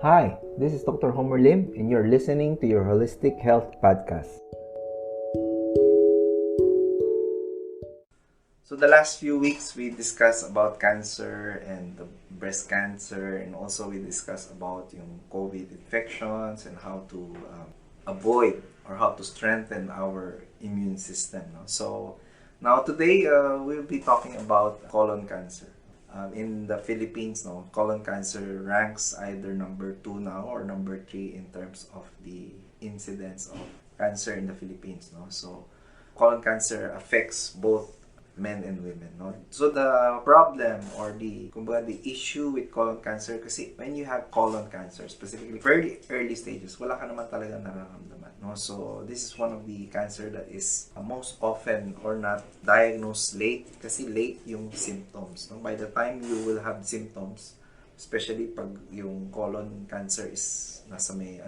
Hi, this is Dr. Homer Lim, and you're listening to your Holistic Health Podcast. So the last few weeks, we discussed about cancer and the breast cancer, and also we discussed about yung COVID infections and how to avoid or how to strengthen our immune system. No? So now today, we'll be talking about colon cancer. In the Philippines, no, colon cancer ranks either number 2 now or number 3 in terms of the incidence of cancer in the Philippines. No? So colon cancer affects both men and women, no? So the problem or the issue with colon cancer, kasi when you have colon cancer, specifically very early stages, wala ka naman talaga nararamdaman, no? So this is one of the cancer that is most often or not diagnosed late, kasi late yung symptoms, no? By the time you will have symptoms, especially pag yung colon cancer is nasa may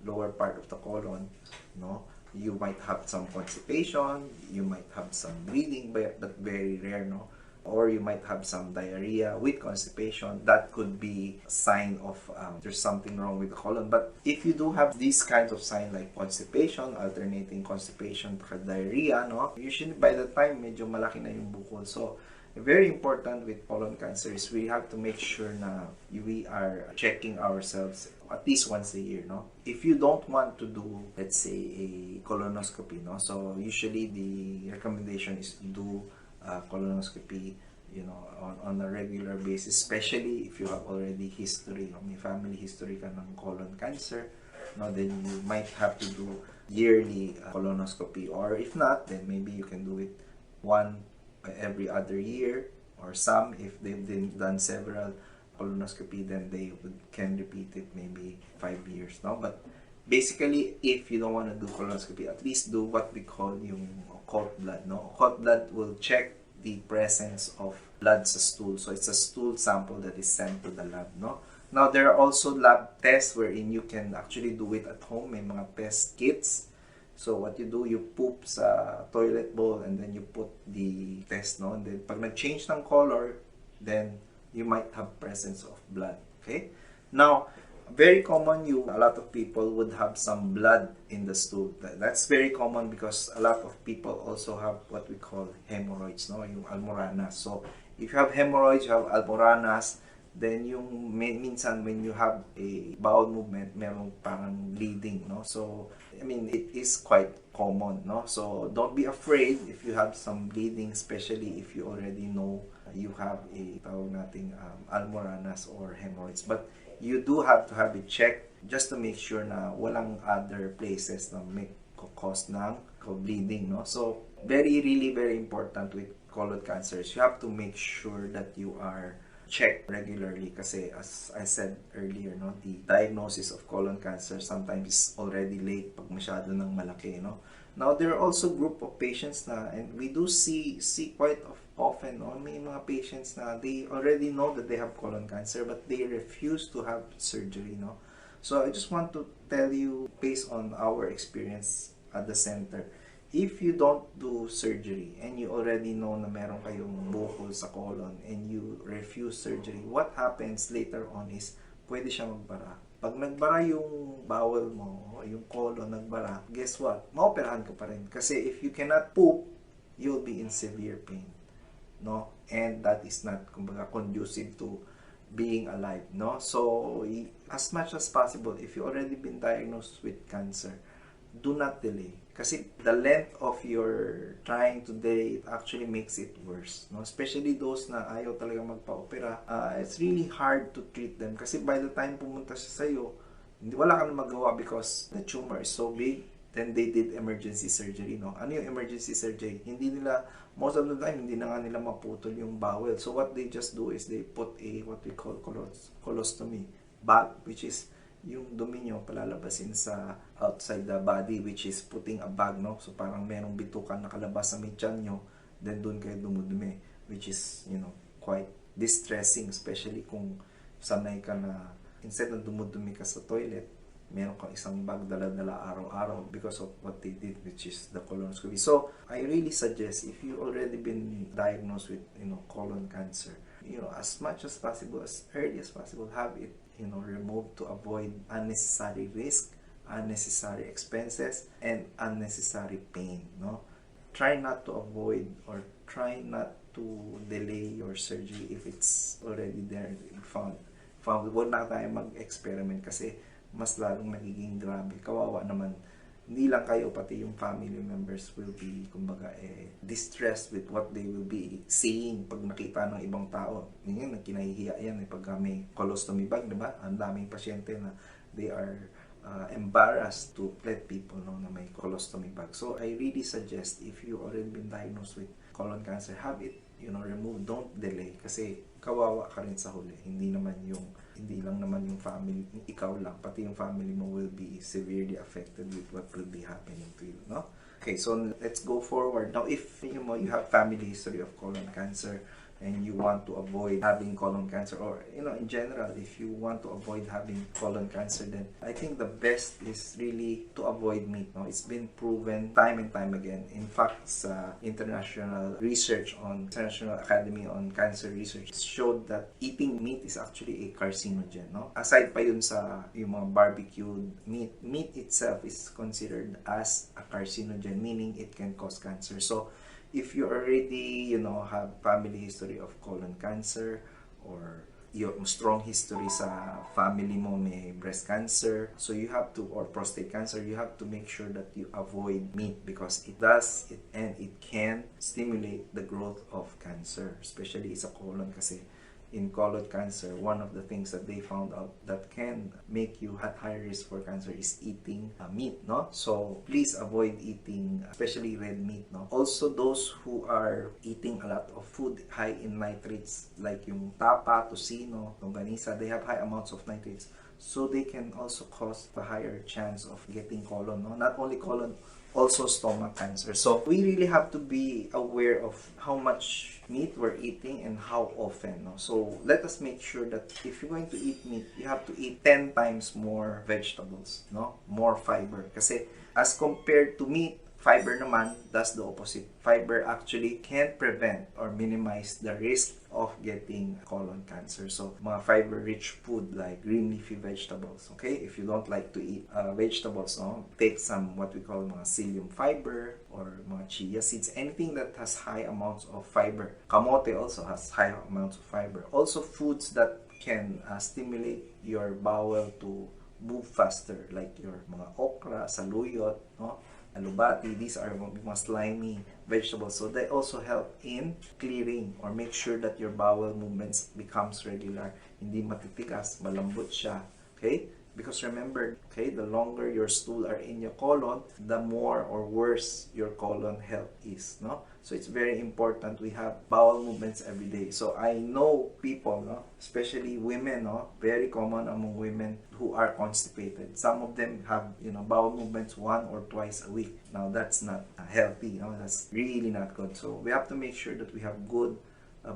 lower part of the colon, no? You might have some constipation, you might have some bleeding, but very rare, no? Or you might have some diarrhea with constipation. That could be a sign of there's something wrong with the colon. But if you do have these kinds of signs like constipation, alternating constipation to diarrhea, no? Usually by the time medyo malaki na yung bukol. So very important with colon cancer is we have to make sure na we are checking ourselves at least once a year, no? If you don't want to do, let's say, a colonoscopy, no? So usually the recommendation is to do colonoscopy, on a regular basis, especially if you have already history, may family history ka ng colon cancer, no? Then you might have to do yearly colonoscopy, or if not, then maybe you can do it one every other year, or some if they've done several colonoscopy, then they can repeat it maybe 5 years, no? But basically, if you don't want to do colonoscopy, at least do what we call yung occult blood, no? Occult blood will check the presence of blood sa stool. So it's a stool sample that is sent to the lab, no? Now, there are also lab tests wherein you can actually do it at home. May mga test kits. So what you do, you poop sa toilet bowl and then you put the test, no? And then pag nag-change ng color, then you might have presence of blood, okay? Now, very common, a lot of people would have some blood in the stool. That's very common because a lot of people also have what we call hemorrhoids, no? Yung almoranas. So if you have hemorrhoids, you have almoranas, then yung minsan when you have a bowel movement, merong parang bleeding, no? So I mean, it is quite common, no? So don't be afraid if you have some bleeding, especially if you already know you have a almoranas or hemorrhoids. But you do have to have it checked just to make sure na walang other places na may cause ng bleeding, no? So really very important with colon cancers, you have to make sure that you are checked regularly, kasi as I said earlier, no, the diagnosis of colon cancer sometimes is already late pag masyado ng malaki, no. Now there are also group of patients na, and we do see quite often, no, may mga patients na they already know that they have colon cancer but they refuse to have surgery, no. So I just want to tell you, based on our experience at the center, if you don't do surgery and you already know na meron kayong bukol sa colon and you refuse surgery, what happens later on is pwede siya magbara. Pag nagbara yung bowel mo, yung colon nagbara, guess what? Maoperahan ka pa rin. Kasi if you cannot poop, you'll be in severe pain, no? And that is not, kumbaga, conducive to being alive, no? So as much as possible, if you already been diagnosed with cancer, do not delay. Kasi the length of your trying to delay, it actually makes it worse, no? Especially those na ayaw talaga magpa-opera. It's really hard to treat them. Kasi by the time pumunta siya sa'yo, wala kang magawa because the tumor is so big. Then they did emergency surgery, no? Ano yung emergency surgery? Hindi nila, most of the time, hindi na nga nila maputol yung bowel. So what they just do is they put a, what we call colostomy bag, which is yung dumi nyo palalabasin sa outside the body, which is putting a bag, no? So parang merong bitukan nakalabas sa may tiyan nyo, then doon kayo dumudumi, which is, quite distressing, especially kung sanay ka na instead na dumudumi ka sa toilet, meron kang isang bag dala-dala araw-araw because of what they did, which is the colonoscopy. So I really suggest, if you already been diagnosed with colon cancer, as much as possible, as early as possible, have it removed to avoid unnecessary risk, unnecessary expenses, and unnecessary pain, no? Try not to avoid or try not to delay your surgery if it's already there, found. Huwag na tayo mag-experiment kasi mas lalong nagiging grabe. Kawawa naman. Hindi lang kayo, pati yung family members will be, kumbaga, distressed with what they will be seeing pag nakita ng ibang tao. Yun, kinahihiya yan pag may colostomy bag, di ba? Ang daming pasyente na they are embarrassed to let people know na may colostomy bag. So, I really suggest if you already been diagnosed with colon cancer, have it, removed. Don't delay. Kasi kawawa ka rin sa huli. Hindi lang naman yung family, ikaw lang, pati yung family mo will be severely affected with what will be happening to you, no? Okay, so let's go forward. Now, if you have family history of colon cancer and you want to avoid having colon cancer, or in general, if you want to avoid having colon cancer, then I think the best is really to avoid meat. No, it's been proven time and time again. In fact, international research on International Academy on Cancer Research showed that eating meat is actually a carcinogen. No, aside pa yun sa yung mga barbecued meat itself is considered as a carcinogen, meaning it can cause cancer. So if you already, have family history of colon cancer, or your strong history sa family mo may breast cancer, so you have to, or prostate cancer, you have to make sure that you avoid meat because it can stimulate the growth of cancer, especially sa colon kasi in colon cancer, one of the things that they found out that can make you at high risk for cancer is eating meat, no? So please avoid eating, especially red meat, no? Also, those who are eating a lot of food high in nitrates, like yung tapa, tocino, longganisa, they have high amounts of nitrates. So they can also cause a higher chance of getting colon, no? Not only colon, also stomach cancer. So we really have to be aware of how much meat we're eating and how often, no? So let us make sure that if you're going to eat meat, you have to eat 10 times more vegetables, no? More fiber. Kasi as compared to meat, fiber naman does the opposite. Fiber actually can prevent or minimize the risk of getting colon cancer. So, mga fiber-rich food like green leafy vegetables, okay? If you don't like to eat vegetables, no? Take some what we call mga psyllium fiber or mga chia seeds, anything that has high amounts of fiber. Kamote also has high amounts of fiber. Also, foods that can stimulate your bowel to move faster, like your mga okra, saluyot, no? Alubati, these are mga slimy vegetables. So they also help in clearing or make sure that your bowel movements becomes regular. Hindi matitigas, malambot siya. Okay? Because remember, okay, the longer your stool are in your colon, the more or worse your colon health is, no? So it's very important we have bowel movements every day. So I know people, no, especially women, no, very common among women who are constipated. Some of them have, bowel movements 1 or twice a week. Now that's not healthy, that's really not good. So we have to make sure that we have good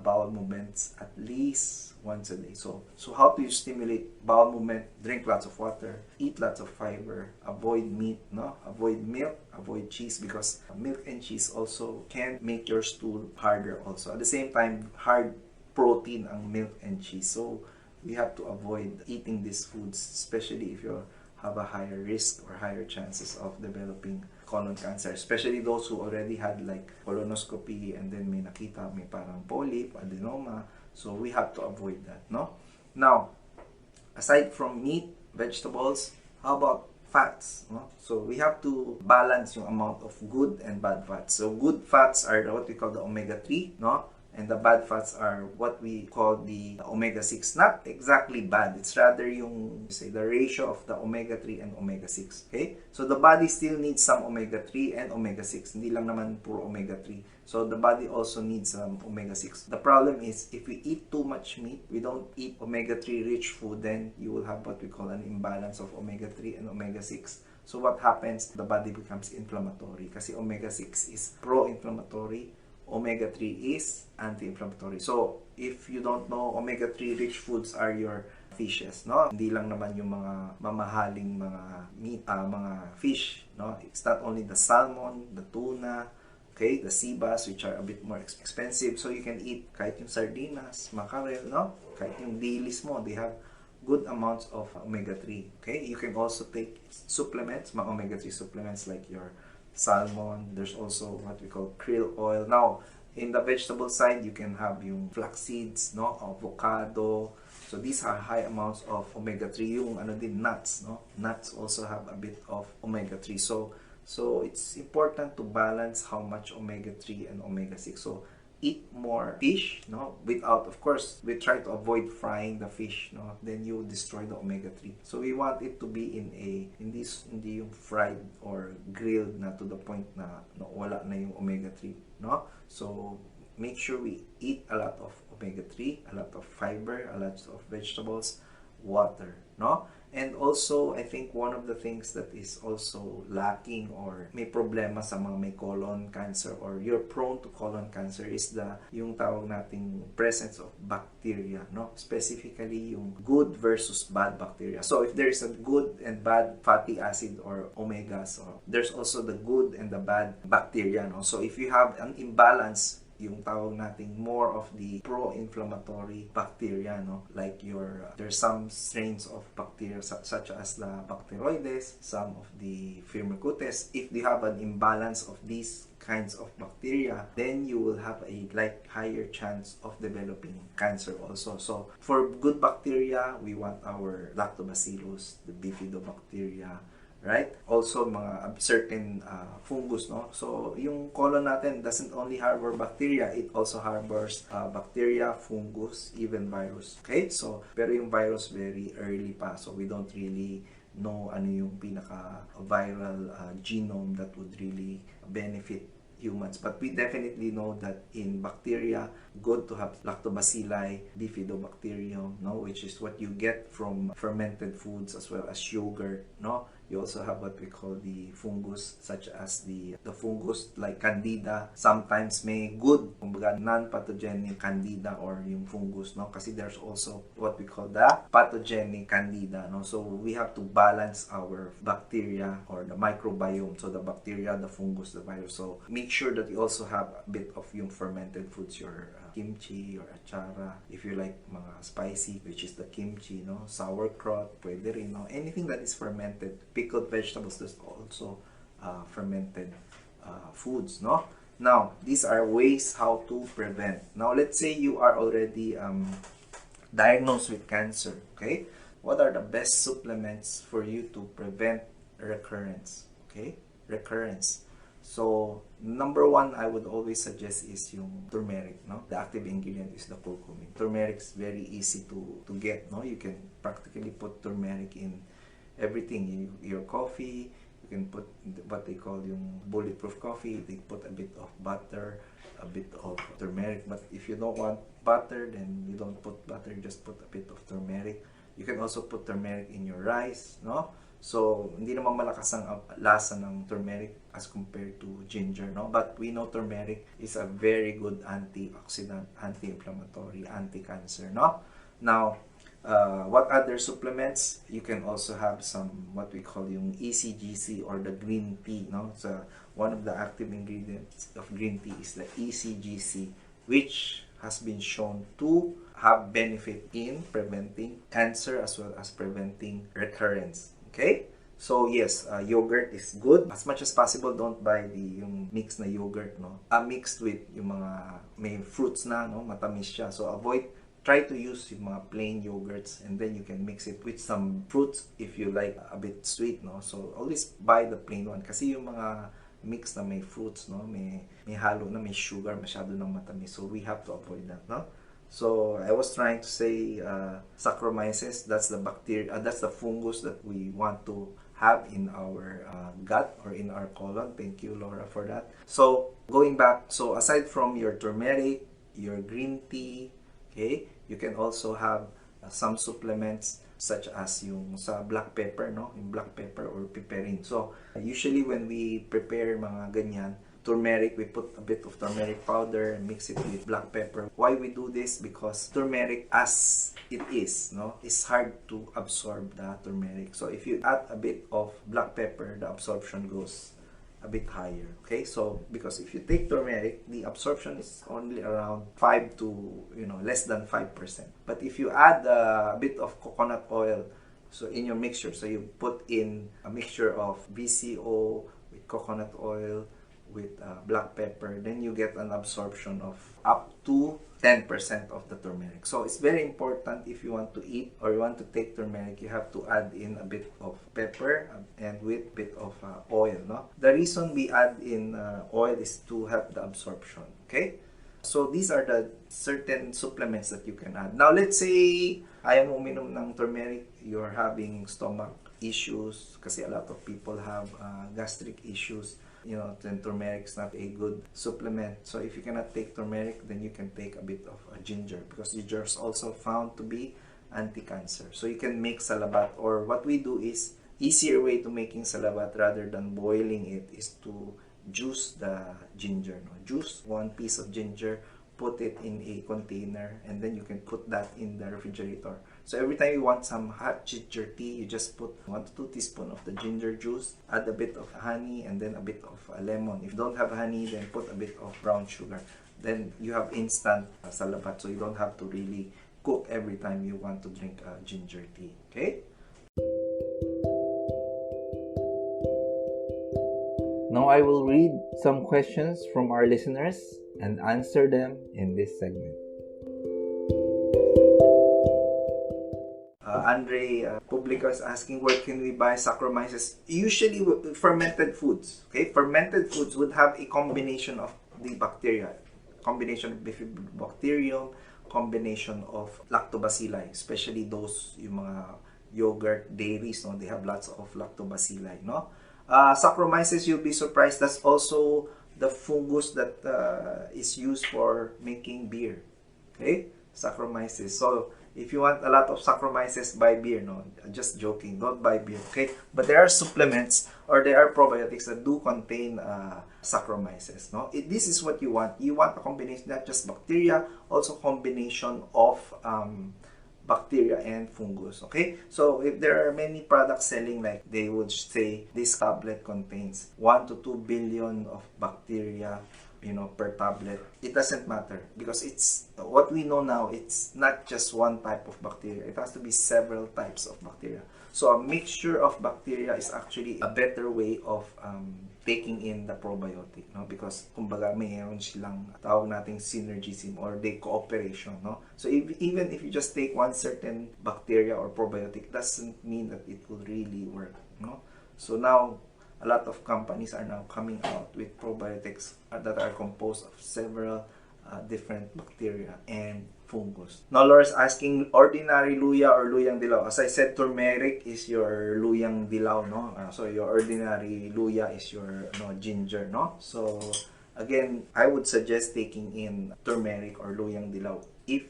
bowel movements at least once a day. So how do you stimulate bowel movement? Drink lots of water, eat lots of fiber, avoid meat, no? Avoid milk, avoid cheese, because milk and cheese also can make your stool harder also. At the same time, hard protein ang milk and cheese. So we have to avoid eating these foods, especially if you have a higher risk or higher chances of developing colon cancer, especially those who already had like colonoscopy and then may nakita may parang polyp, adenoma. So we have to avoid that, no? Now, aside from meat, vegetables, how about fats, no? So we have to balance yung amount of good and bad fats. So good fats are what we call the omega-3, no? And the bad fats are what we call the omega-6. Not exactly bad. It's rather the ratio of the omega-3 and omega-6. Okay? So the body still needs some omega-3 and omega-6. Hindi lang naman puro omega-3. So the body also needs some omega-6. The problem is, if we eat too much meat, we don't eat omega-3 rich food, then you will have what we call an imbalance of omega-3 and omega-6. So what happens? The body becomes inflammatory. Kasi omega-6 is pro-inflammatory. Omega-3 is anti-inflammatory. So, if you don't know, omega-3 rich foods are your fishes, no? Hindi lang naman yung mga mamahaling mga meat, mga fish, no? It's not only the salmon, the tuna, okay, the sea bass, which are a bit more expensive. So, you can eat kahit yung sardinas, mackerel, no? Kahit yung dilis mo, they have good amounts of omega-3. Okay, you can also take supplements, mga omega-3 supplements like your salmon. There's also what we call krill oil. Now, in the vegetable side, you can have yung flax seeds, no, avocado. So these are high amounts of omega-3. Yung ano din, nuts, no? Nuts also have a bit of omega-3. So it's important to balance how much omega-3 and omega-6. So eat more fish, no? Without, of course, we try to avoid frying the fish, no? Then you destroy the omega-3. So we want it to be hindi yung fried or grilled na to the point na wala na yung omega-3, no? So make sure we eat a lot of omega-3, a lot of fiber, a lot of vegetables, water, no? And also, I think one of the things that is also lacking or may problema sa mga may colon cancer or you're prone to colon cancer is yung tawag nating presence of bacteria, no? Specifically, yung good versus bad bacteria. So, if there is a good and bad fatty acid or omegas, or there's also the good and the bad bacteria, no? So, if you have an imbalance, yung tawag nating more of the pro-inflammatory bacteria, no? Like there's some strains of bacteria such as the Bacteroides, some of the Firmicutes. If you have an imbalance of these kinds of bacteria, then you will have a higher chance of developing cancer also. So for good bacteria, we want our Lactobacillus, the Bifidobacteria, right? Also, mga certain fungus, no? So, yung colon natin doesn't only harbor bacteria, it also harbors bacteria, fungus, even virus. Okay? So, pero yung virus very early pa. So, we don't really know ano yung pinaka-viral genome that would really benefit humans. But we definitely know that in bacteria, good to have lactobacilli, bifidobacterium, no, which is what you get from fermented foods as well as yogurt, no. You also have what we call the fungus, such as the fungus like Candida. Sometimes may good, kumbaga non-pathogenic Candida or yung fungus, no? Kasi there's also what we call the pathogenic Candida, no? So we have to balance our bacteria or the microbiome. So the bacteria, the fungus, the virus. So make sure that you also have a bit of yung fermented foods, your kimchi, your achara. If you like mga spicy, which is the kimchi, no? Sauerkraut, pwede rin, no? Anything that is fermented. Pickled vegetables, there's also fermented foods, no? Now, these are ways how to prevent. Now, let's say you are already diagnosed with cancer, okay? What are the best supplements for you to prevent recurrence, okay? Recurrence. So, number one, I would always suggest is yung turmeric, no? The active ingredient is the curcumin. Turmeric is very easy to get, no? You can practically put turmeric in everything. Your coffee, you can put what they call yung bulletproof coffee. They put a bit of butter, a bit of turmeric. But if you don't want butter, then you don't put butter, just put a bit of turmeric. You can also put turmeric in your rice, no? So, hindi naman malakas ang lasa ng turmeric as compared to ginger, no? But we know turmeric is a very good antioxidant, anti-inflammatory, anti-cancer, no? Now, what other supplements? You can also have some what we call yung ECGC or the green tea, no? So, one of the active ingredients of green tea is the ECGC, which has been shown to have benefit in preventing cancer as well as preventing recurrence. Okay? So yes, yogurt is good. As much as possible, don't buy yung mixed na yogurt, no? Mixed with yung mga may fruits na, no? Matamis siya. So try to use yung mga plain yogurts, and then you can mix it with some fruits if you like a bit sweet, no? So always buy the plain one kasi yung mga mix na may fruits, no? May halo na may sugar, masyado ng matamis. So we have to avoid that, no? So I was trying to say Saccharomyces, that's the bacteria, that's the fungus that we want to have in our gut or in our colon. Thank you, Laura, for that. So going back, so aside from your turmeric, your green tea, okay, you can also have some supplements such as yung sa black pepper, no? Yung black pepper or piperin. So usually when we prepare mga ganyan, turmeric, we put a bit of turmeric powder and mix it with black pepper. Why we do this? Because turmeric, as it is, no, it's hard to absorb the turmeric. So if you add a bit of black pepper, the absorption goes a bit higher. Okay, so because if you take turmeric, the absorption is only around 5 to less than 5%. But if you add a bit of coconut oil, so in your mixture, so you put in a mixture of BCO with coconut oil with black pepper, then you get an absorption of up to 10% of the turmeric. So it's very important if you want to eat or you want to take turmeric, you have to add in a bit of pepper and with a bit of oil. No? The reason we add in oil is to help the absorption. Okay? So these are the certain supplements that you can add. Now let's say ayaw mo uminom ng turmeric, you're having stomach issues kasi a lot of people have gastric issues. Then turmeric is not a good supplement. So if you cannot take turmeric, then you can take a bit of ginger, because ginger is also found to be anti-cancer. So you can make salabat, or what we do is, easier way to making salabat rather than boiling it is to juice the ginger. Juice 1 piece of ginger, put it in a container, and then you can put that in the refrigerator. So every time you want some hot ginger tea, you just put 1 to 2 teaspoons of the ginger juice, add a bit of honey, and then a bit of lemon. If you don't have honey, then put a bit of brown sugar. Then you have instant salabat, so you don't have to really cook every time you want to drink ginger tea. Okay? Now I will read some questions from our listeners and answer them in this segment. Andre Publico is asking, where can we buy Saccharomyces? Usually fermented foods. Okay, fermented foods would have a combination of the bacteria, combination of bifidobacterium, combination of lactobacilli, especially those yung mga yogurt dairies, no, they have lots of lactobacilli, no. Saccharomyces, you'll be surprised, that's also the fungus that is used for making beer. Okay, Saccharomyces. So if you want a lot of Saccharomyces, buy beer. No, just joking. Don't buy beer. Okay, but there are supplements or there are probiotics that do contain Saccharomyces. No, this is what you want. You want a combination, not just bacteria, also combination of bacteria and fungus. Okay, so if there are many products selling, like they would say this tablet contains 1 to 2 billion of bacteria, per tablet. It doesn't matter, because it's what we know now, it's not just one type of bacteria. It has to be several types of bacteria. So a mixture of bacteria is actually a better way of taking in the probiotic, no? Because kumbaga mayroon silang tawag nating synergism or they cooperation, no? So even if you just take one certain bacteria or probiotic, doesn't mean that it will really work, no? So now a lot of companies are now coming out with probiotics that are composed of several different bacteria and fungus. Now Laura's asking, ordinary luya or luyang dilaw? As I said, turmeric is your luyang dilaw, no? So your ordinary luya is your ginger, no? So again, I would suggest taking in turmeric or luyang dilaw if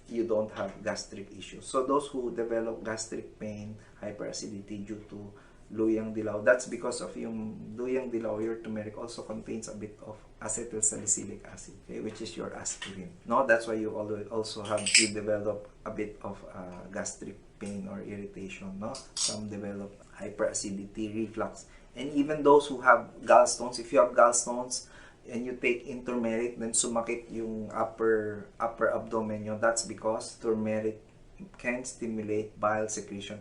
you don't have gastric issues. So those who develop gastric pain, hyperacidity due to luyang dilaw, that's because of yung luyang dilaw, your turmeric also contains a bit of acetylsalicylic acid, okay, which is your aspirin. No, that's why you also have to develop a bit of gastric pain or irritation, no? Some develop hyperacidity, reflux, and even those who have gallstones. If you have gallstones and you take in turmeric, then sumakit yung upper abdomen nyo, that's because turmeric can stimulate bile secretion,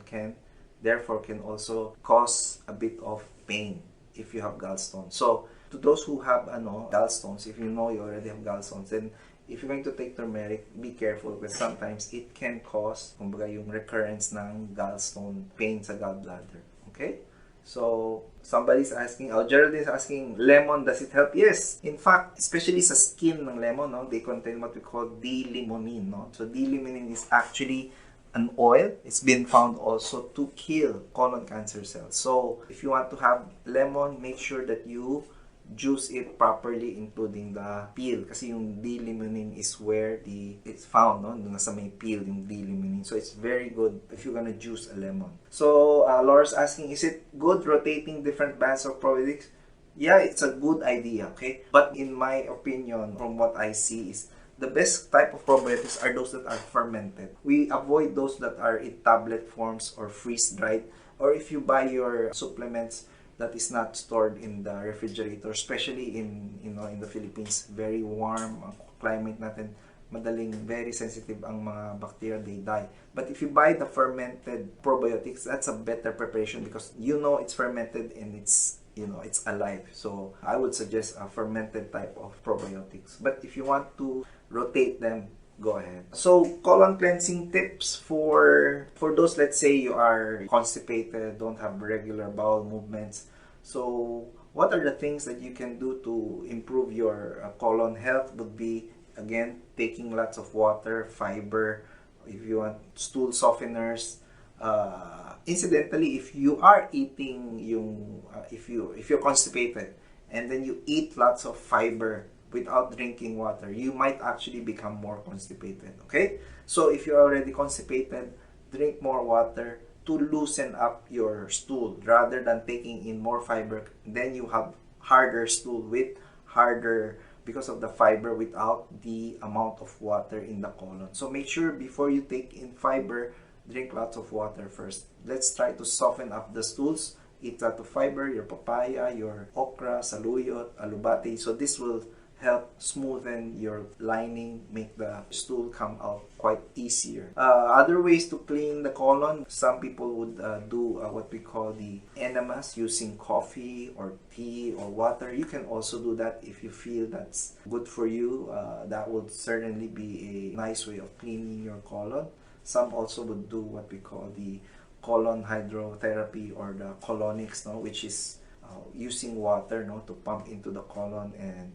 therefore can also cause a bit of pain if you have gallstones. So to those who have gallstones, if you know you already have gallstones, then if you're going to take turmeric, be careful, because sometimes it can cause kumbaga yung recurrence ng gallstone pain sa gallbladder. Okay? So somebody's asking, Geraldine is asking, lemon, does it help? Yes. In fact, especially sa skin ng lemon, no, they contain what we call D-limonene. No? So D-limonene is actually an oil. It's been found also to kill colon cancer cells. So if you want to have lemon, make sure that you juice it properly, including the peel, kasi yung D-limonene is where it's found, no? Nasa may peel yung D-limonene. So it's very good if you're gonna juice a lemon. So Laura's asking, is it good rotating different bands of probiotics? Yeah, it's a good idea, okay? But in my opinion, from what I see, is the best type of probiotics are those that are fermented. We avoid those that are in tablet forms or freeze-dried. Or if you buy your supplements that is not stored in the refrigerator, especially in the Philippines, very warm ang climate natin, madaling very sensitive ang mga bacteria, they die. But if you buy the fermented probiotics, that's a better preparation because it's fermented and it's alive. So I would suggest a fermented type of probiotics. But if you want to rotate them, go ahead. So colon cleansing tips for those, let's say you are constipated, don't have regular bowel movements. So what are the things that you can do to improve your colon health? Would be, again, taking lots of water, fiber, if you want stool softeners. Incidentally, if you are eating if you're constipated and then you eat lots of fiber without drinking water, you might actually become more constipated. Okay? So if you're already constipated, drink more water to loosen up your stool rather than taking in more fiber. Then you have harder stool with harder because of the fiber without the amount of water in the colon. So make sure before you take in fiber, drink lots of water first. Let's try to soften up the stools. Eat lots of fiber, your papaya, your okra, saluyot, alubati. So this will help smoothen your lining, make the stool come out quite easier. Other ways to clean the colon, some people would do what we call the enemas using coffee or tea or water. You can also do that if you feel that's good for you. That would certainly be a nice way of cleaning your colon. Some also would do what we call the colon hydrotherapy or the colonics, which is using water to pump into the colon and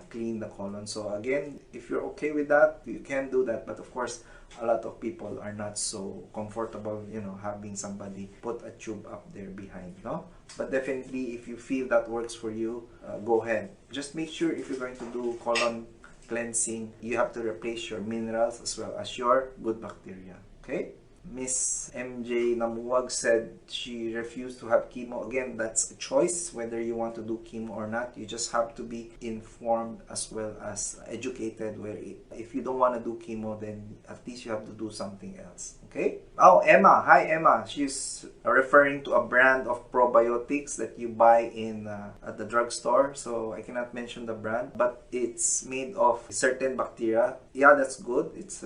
clean the colon. So again, if you're okay with that, you can do that. But of course, a lot of people are not so comfortable, having somebody put a tube up there behind, But definitely, if you feel that works for you, go ahead. Just make sure if you're going to do colon cleansing, you have to replace your minerals as well as your good bacteria. Okay? Miss MJ Namuwag said she refused to have chemo. Again, that's a choice whether you want to do chemo or not. You just have to be informed as well as educated. Where if you don't want to do chemo, then at least you have to do something else. Okay? Oh, Emma. Hi, Emma. She's referring to a brand of probiotics that you buy in at the drugstore. So I cannot mention the brand, but it's made of certain bacteria. Yeah, that's good. It's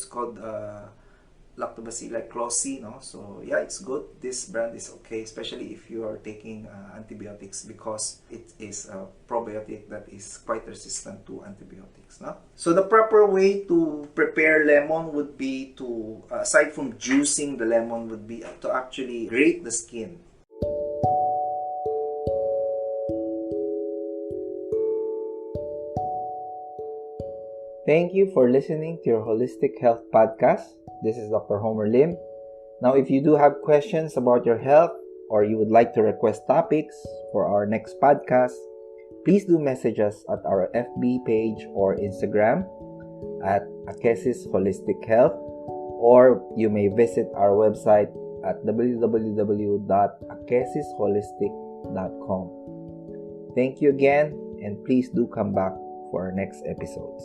called Lactobacilli closi, so yeah, it's good. This brand is okay, especially if you are taking antibiotics, because it is a probiotic that is quite resistant to antibiotics. So the proper way to prepare lemon would be to, aside from juicing the lemon, would be to actually grate the skin. Thank you for listening to your Holistic Health Podcast. This is Dr. Homer Lim. Now, if you do have questions about your health or you would like to request topics for our next podcast, please do message us at our FB page or Instagram at Akesis Holistic Health, or you may visit our website at www.akesisholistic.com. Thank you again, and please do come back for our next episodes.